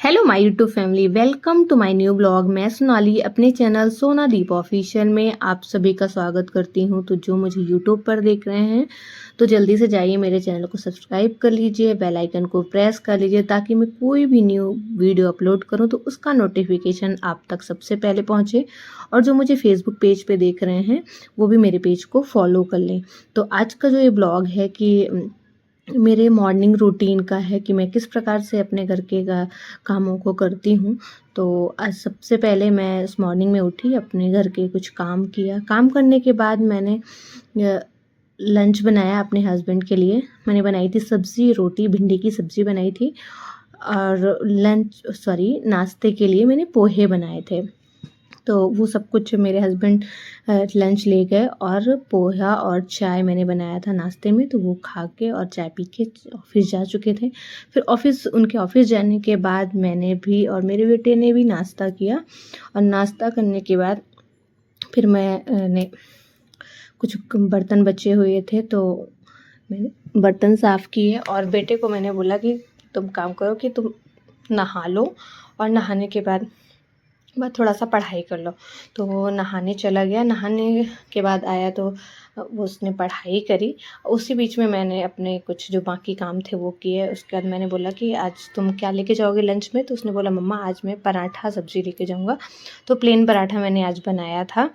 Hello my YouTube family, welcome to my new blog. मैं सोनाली अपने channel सोना दीप official में आप सभी का स्वागत करती हूं। तो जो मुझे यूट्यूब पर देख रहे हैं तो जल्दी से जाइए मेरे चैनल को सब्सक्राइब कर लीजिए, बेल आइकन को प्रेस कर लीजिए ताकि मैं कोई भी न्यू वीडियो अपलोड करूं तो उसका नोटिफिकेशन आप तक सबसे पहले पहुंचे। और जो मुझे फेसबुक पेज पे देख रहे हैं वो भी मेरे पेज को फॉलो कर लें। तो आज का जो ये ब्लॉग है कि मेरे मॉर्निंग रूटीन का है कि मैं किस प्रकार से अपने घर के कामों को करती हूँ। तो आज सबसे पहले मैं इस मॉर्निंग में उठी, अपने घर के कुछ काम किया। काम करने के बाद मैंने लंच बनाया अपने हस्बैंड के लिए। मैंने बनाई थी सब्ज़ी, रोटी, भिंडी की सब्ज़ी बनाई थी। और नाश्ते के लिए मैंने पोहे बनाए थे। तो वो सब कुछ मेरे हस्बैंड लंच ले गए और पोहा और चाय मैंने बनाया था नाश्ते में, तो वो खा के और चाय पी के ऑफिस जा चुके थे। फिर उनके ऑफिस जाने के बाद मैंने भी और मेरे बेटे ने भी नाश्ता किया। और नाश्ता करने के बाद फिर मैंने कुछ बर्तन बचे हुए थे तो मैंने बर्तन साफ़ किए। और बेटे को मैंने बोला कि तुम काम करो कि तुम नहा लो और नहाने के बाद थोड़ा सा पढ़ाई कर लो। तो वो नहाने चला गया। नहाने के बाद आया तो वो उसने पढ़ाई करी। उसी बीच में मैंने अपने कुछ जो बाकी काम थे वो किए। उसके बाद मैंने बोला कि आज तुम क्या लेके जाओगे लंच में? तो उसने बोला मम्मा आज मैं पराठा सब्ज़ी लेके जाऊँगा। तो प्लेन पराठा मैंने आज बनाया था,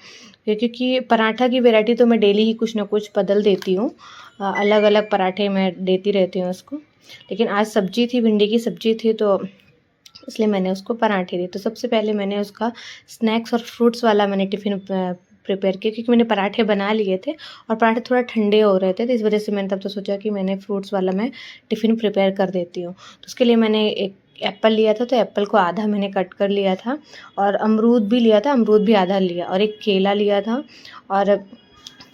क्योंकि पराठा की वैरायटी तो मैं डेली ही कुछ ना कुछ बदल देती हूँ। अलग अलग पराठे मैं देती रहती हूँ उसको। लेकिन आज सब्ज़ी थी, भिंडी की सब्ज़ी थी, तो इसलिए मैंने उसको पराठे दिए। तो सबसे पहले मैंने उसका स्नैक्स और फ्रूट्स वाला मैंने टिफ़िन प्रिपेयर किया, क्योंकि मैंने पराठे बना लिए थे और पराठे थोड़ा ठंडे हो रहे थे, तो इस वजह से मैंने तब तो सोचा कि मैंने फ्रूट्स वाला मैं टिफ़िन प्रिपेयर कर देती हूँ। तो उसके लिए मैंने एक एप्पल लिया था, तो एप्पल को आधा मैंने कट कर लिया था। और अमरूद भी लिया था, अमरूद भी आधा लिया। और एक केला लिया था। और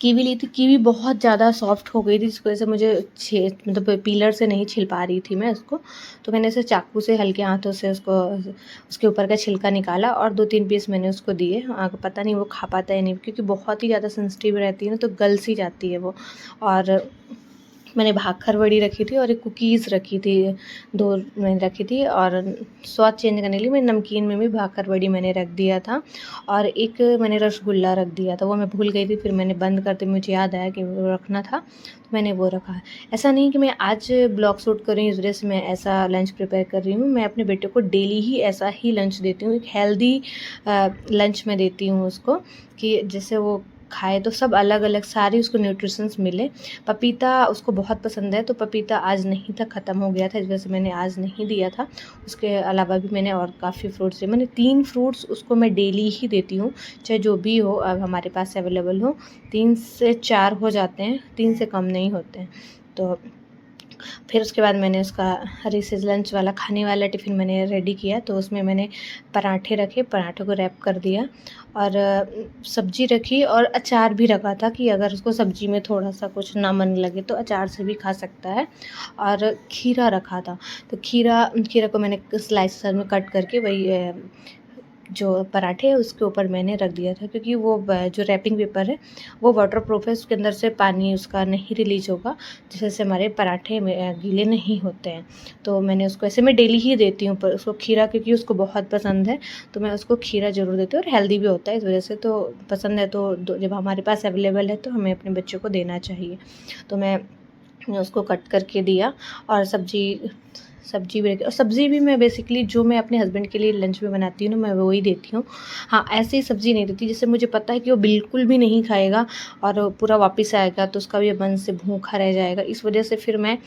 कीवी ली थी। कीवी बहुत ज़्यादा सॉफ्ट हो गई थी, जिसकी वजह से मुझे मतलब पीलर से नहीं छिल पा रही थी मैं उसको। तो मैंने इसे चाकू से हल्के हाथों से उसके ऊपर का छिलका निकाला और 2-3 पीस मैंने उसको दिए। पता नहीं वो खा पाता है नहीं, क्योंकि बहुत ही ज़्यादा सेंसिटिव रहती है ना, तो गल सी जाती है वो। और मैंने भाखर बड़ी रखी थी और एक कुकीज़ रखी थी, 2 मैंने रखी थी। और स्वाद चेंज करने के लिए मैं नमकीन में भी भाखर बड़ी मैंने रख दिया था। और एक मैंने रसगुल्ला रख दिया था, वो मैं भूल गई थी, फिर मैंने बंद करते मुझे याद आया कि वो रखना था, तो मैंने वो रखा है। ऐसा नहीं कि मैं आज ब्लॉग शूट कर रही हूँ इस वजह से मैं ऐसा लंच प्रिपेयर कर रही हूँ। मैं अपने बेटे को डेली ही ऐसा ही लंच देती हूँ। एक हेल्दी लंच में देती हूँ उसको, कि जैसे वो खाए तो सब अलग अलग सारी उसको न्यूट्रिशंस मिले। पपीता उसको बहुत पसंद है, तो पपीता आज नहीं था, ख़त्म हो गया था, इस वजह से मैंने आज नहीं दिया था। उसके अलावा भी मैंने और काफ़ी फ्रूट्स दिए। मैंने 3 फ्रूट्स उसको मैं डेली ही देती हूँ, चाहे जो भी हो अब हमारे पास अवेलेबल हो। 3 से 4 हो जाते हैं, 3 से कम नहीं होते हैं। तो फिर उसके बाद मैंने उसका रिसेस लंच वाला खाने वाला टिफ़िन मैंने रेडी किया। तो उसमें मैंने पराठे रखे, पराठे को रैप कर दिया और सब्ज़ी रखी और अचार भी रखा था, कि अगर उसको सब्ज़ी में थोड़ा-सा कुछ ना मन लगे तो अचार से भी खा सकता है। और खीरा रखा था, तो खीरा को मैंने स्लाइस में कट करके वही जो पराठे है उसके ऊपर मैंने रख दिया था, क्योंकि वो जो रैपिंग पेपर है वो वाटरप्रूफ है, उसके अंदर से पानी उसका नहीं रिलीज़ होगा, जिस वजह से हमारे पराठे गीले नहीं होते हैं। तो मैंने उसको ऐसे मैं डेली ही देती हूँ पर उसको खीरा, क्योंकि उसको बहुत पसंद है, तो मैं उसको खीरा ज़रूर देती हूँ। और हेल्दी भी होता है इस वजह से, तो पसंद है तो जब हमारे पास अवेलेबल है तो हमें अपने बच्चों को देना चाहिए। तो मैं उसको कट करके दिया। और सब्ज़ी भी रखी। और सब्ज़ी भी मैं बेसिकली जो मैं अपने हस्बैंड के लिए लंच में बनाती हूँ ना, मैं वही देती हूँ। हाँ, ऐसी सब्ज़ी नहीं देती जिससे मुझे पता है कि वो बिल्कुल भी नहीं खाएगा और पूरा वापस आएगा तो उसका भी मन से भूखा रह जाएगा। इस वजह से फिर मैं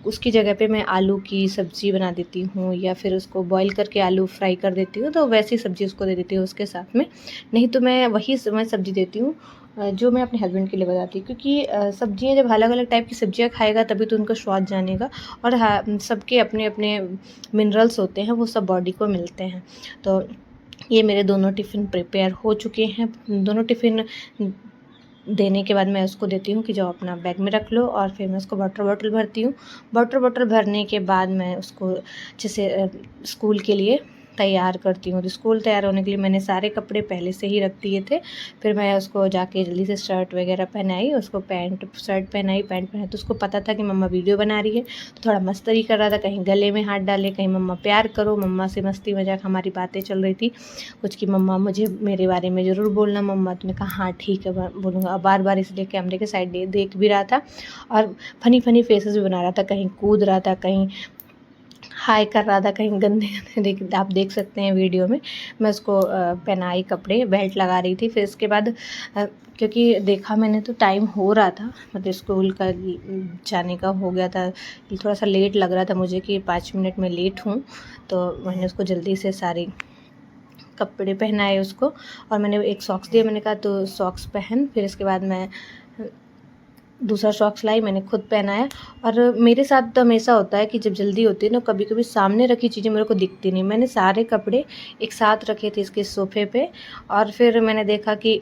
उसकी जगह पे मैं आलू की सब्ज़ी बना देती हूँ, या फिर उसको बॉईल करके आलू फ्राई कर देती हूँ, तो वैसी सब्ज़ी उसको दे देती हूँ उसके साथ में। नहीं तो मैं वही मैं सब्ज़ी देती हूँ जो मैं अपने हस्बैंड के लिए बनाती हूँ, क्योंकि सब्ज़ियाँ जब अलग अलग टाइप की सब्ज़ियाँ खाएगा तभी तो उनका स्वाद जानेगा। और हाँ, सबके अपने अपने मिनरल्स होते हैं, वो सब बॉडी को मिलते हैं। तो ये मेरे दोनों टिफ़िन प्रिपेयर हो चुके हैं। दोनों टिफ़िन देने के बाद मैं उसको देती हूँ कि जाओ अपना बैग में रख लो। और फिर मैं उसको वाटर बॉटल भरती हूँ। वाटर बॉटल भरने के बाद मैं उसको जैसे स्कूल के लिए तैयार करती हूँ। तो स्कूल तैयार होने के लिए मैंने सारे कपड़े पहले से ही रख दिए थे। फिर मैं उसको जाके जल्दी से शर्ट वगैरह पहनाई, उसको शर्ट पहनाई, पैंट पहनाई। तो उसको पता था कि मम्मा वीडियो बना रही है, तो थोड़ा मस्ती कर रहा था, कहीं गले में हाथ डाले, कहीं मम्मा प्यार करो, मम्मा से मस्ती मजाक हमारी बातें चल रही थी कुछ कि मम्मा मुझे मेरे बारे में ज़रूर बोलना मम्मा। तो मैंने कहा हाँ ठीक है बोलूँगा। अब बार बार इसलिए कैमरे के साइड देख भी रहा था और फनी फनी फेसेस भी बना रहा था, कहीं कूद रहा था, कहीं हाय कर रहा था, कहीं गंदे गंदे आप देख सकते हैं वीडियो में। मैं उसको पहनाई कपड़े, बेल्ट लगा रही थी। फिर इसके बाद क्योंकि देखा मैंने तो टाइम हो रहा था, मतलब स्कूल का जाने का हो गया था, थोड़ा सा लेट लग रहा था मुझे कि 5 मिनट में लेट हूँ। तो मैंने उसको जल्दी से सारे कपड़े पहनाए उसको, और मैंने एक सॉक्स दिया, मैंने कहा तो सॉक्स पहन। फिर इसके बाद मैं दूसरा सॉक्स लाई, मैंने खुद पहनाया। और मेरे साथ तो हमेशा होता है कि जब जल्दी होती है ना, कभी कभी सामने रखी चीज़ें मेरे को दिखती नहीं। मैंने सारे कपड़े एक साथ रखे थे इसके सोफ़े पे, और फिर मैंने देखा कि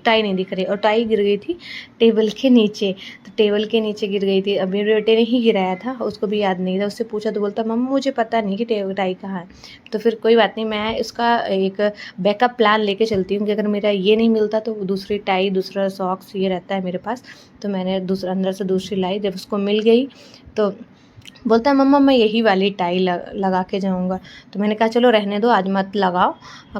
टाई नहीं दिख रही, और टाई गिर गई थी टेबल के नीचे। तो टेबल के नीचे गिर गई थी। अब मेरे बेटे ने ही गिराया था, उसको भी याद नहीं था। उससे पूछा तो बोलता मम्मा मुझे पता नहीं कि टाई कहाँ है। तो फिर कोई बात नहीं, मैं इसका एक बैकअप प्लान लेके चलती हूँ कि अगर मेरा ये नहीं मिलता तो दूसरी टाई, दूसरा सॉक्स ये रहता है मेरे पास। तो मैंने अंदर से दूसरी लाई। जब उसको मिल गई तो बोलता है मम्मा मैं यही वाली टाई लगा के जाऊँगा। तो मैंने कहा चलो रहने दो, आज मत लगाओ,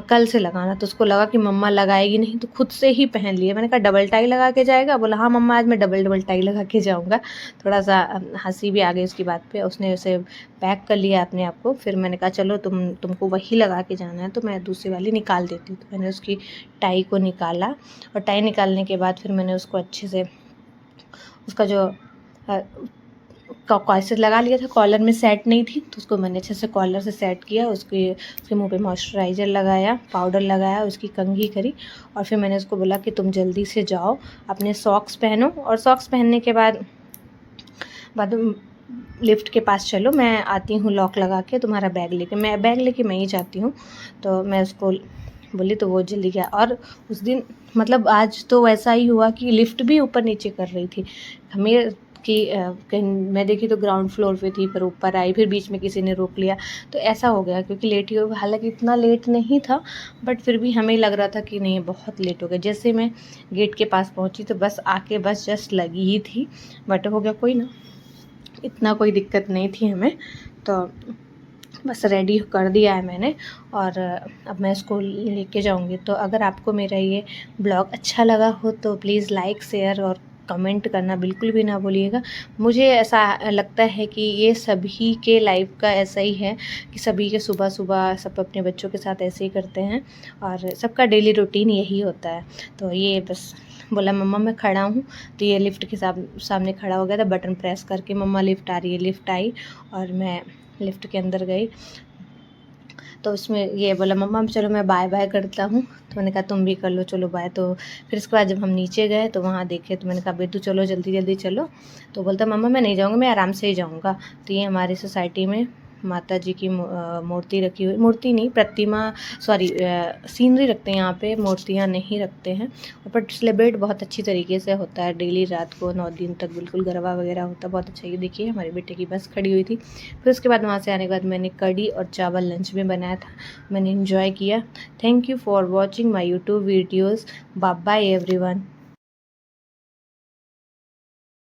कल से लगाना। तो उसको लगा कि मम्मा लगाएगी नहीं, तो खुद से ही पहन लिया। मैंने कहा डबल टाई लगा के जाएगा? बोला हाँ मम्मा आज मैं डबल टाई लगा के जाऊँगा। थोड़ा सा हंसी भी आ गई उसकी बात पे। उसने उसे पैक कर लिया अपने आप को। फिर मैंने कहा चलो तुमको वही लगा के जाना है, तो मैं दूसरी वाली निकाल देती हूँ। तो मैंने उसकी टाई को निकाला, और टाई निकालने के बाद फिर मैंने उसको अच्छे से उसका जो कॉलर लगा लिया था, कॉलर में सेट नहीं थी, तो उसको मैंने अच्छे से कॉलर से सेट किया। उसके मुंह पे मॉइस्चराइज़र लगाया, पाउडर लगाया, उसकी कंघी करी। और फिर मैंने उसको बोला कि तुम जल्दी से जाओ, अपने सॉक्स पहनो, और सॉक्स पहनने के बाद लिफ्ट के पास चलो, मैं आती हूँ लॉक लगा के, तुम्हारा बैग लेके। मैं ही जाती हूँ। तो मैं उसको बोली तो वो जल्दी गया। और उस दिन मतलब आज तो वैसा ही हुआ कि लिफ्ट भी ऊपर नीचे कर रही थी हमें कि मैं देखी तो ग्राउंड फ्लोर पे थी, पर ऊपर आई, फिर बीच में किसी ने रोक लिया। तो ऐसा हो गया क्योंकि लेट ही हो, हालांकि इतना लेट नहीं था, बट फिर भी हमें लग रहा था कि नहीं बहुत लेट हो गया। जैसे मैं गेट के पास पहुंची तो बस आके बस जस्ट लगी ही थी, बट हो गया, कोई ना, इतना कोई दिक्कत नहीं थी हमें। तो बस रेडी कर दिया है मैंने, और अब मैं इसको लेके जाऊंगी। तो अगर आपको मेरा ये ब्लॉग अच्छा लगा हो तो प्लीज़ लाइक, शेयर और कमेंट करना बिल्कुल भी ना भूलिएगा। मुझे ऐसा लगता है कि ये सभी के लाइफ का ऐसा ही है कि सभी के सुबह सुबह सब अपने बच्चों के साथ ऐसे ही करते हैं, और सबका डेली रूटीन यही होता है। तो ये बस बोला मम्मा मैं खड़ा हूँ, तो ये लिफ्ट के सामने खड़ा हो गया था, बटन प्रेस करके मम्मा लिफ्ट आ रही है, लिफ्ट आई, और मैं लिफ्ट के अंदर गई। तो उसमें ये बोला मम्मा चलो मैं बाय बाय करता हूँ। तो मैंने कहा तुम भी कर लो, चलो बाय। तो फिर इसके बाद जब हम नीचे गए तो वहाँ देखे, तो मैंने कहा बेटू चलो जल्दी जल्दी चलो। तो बोलता मम्मा मैं नहीं जाऊँगा, मैं आराम से ही जाऊँगा। तो ये हमारी सोसाइटी में माता जी की मूर्ति रखी हुई, मूर्ति नहीं, प्रतिमा, सॉरी सीनरी रखते हैं यहाँ पे, मूर्तियाँ नहीं रखते हैं। बट सेलिब्रेट बहुत अच्छी तरीके से होता है, डेली रात को 9 दिन तक बिल्कुल गरबा वगैरह होता है, बहुत अच्छा। ये देखिए हमारे बेटे की बस खड़ी हुई थी। फिर उसके बाद वहाँ से आने के बाद मैंने कढ़ी और चावल लंच में बनाया था, मैंने इन्जॉय किया। Thank you for watching my YouTube videos. Bye bye everyone.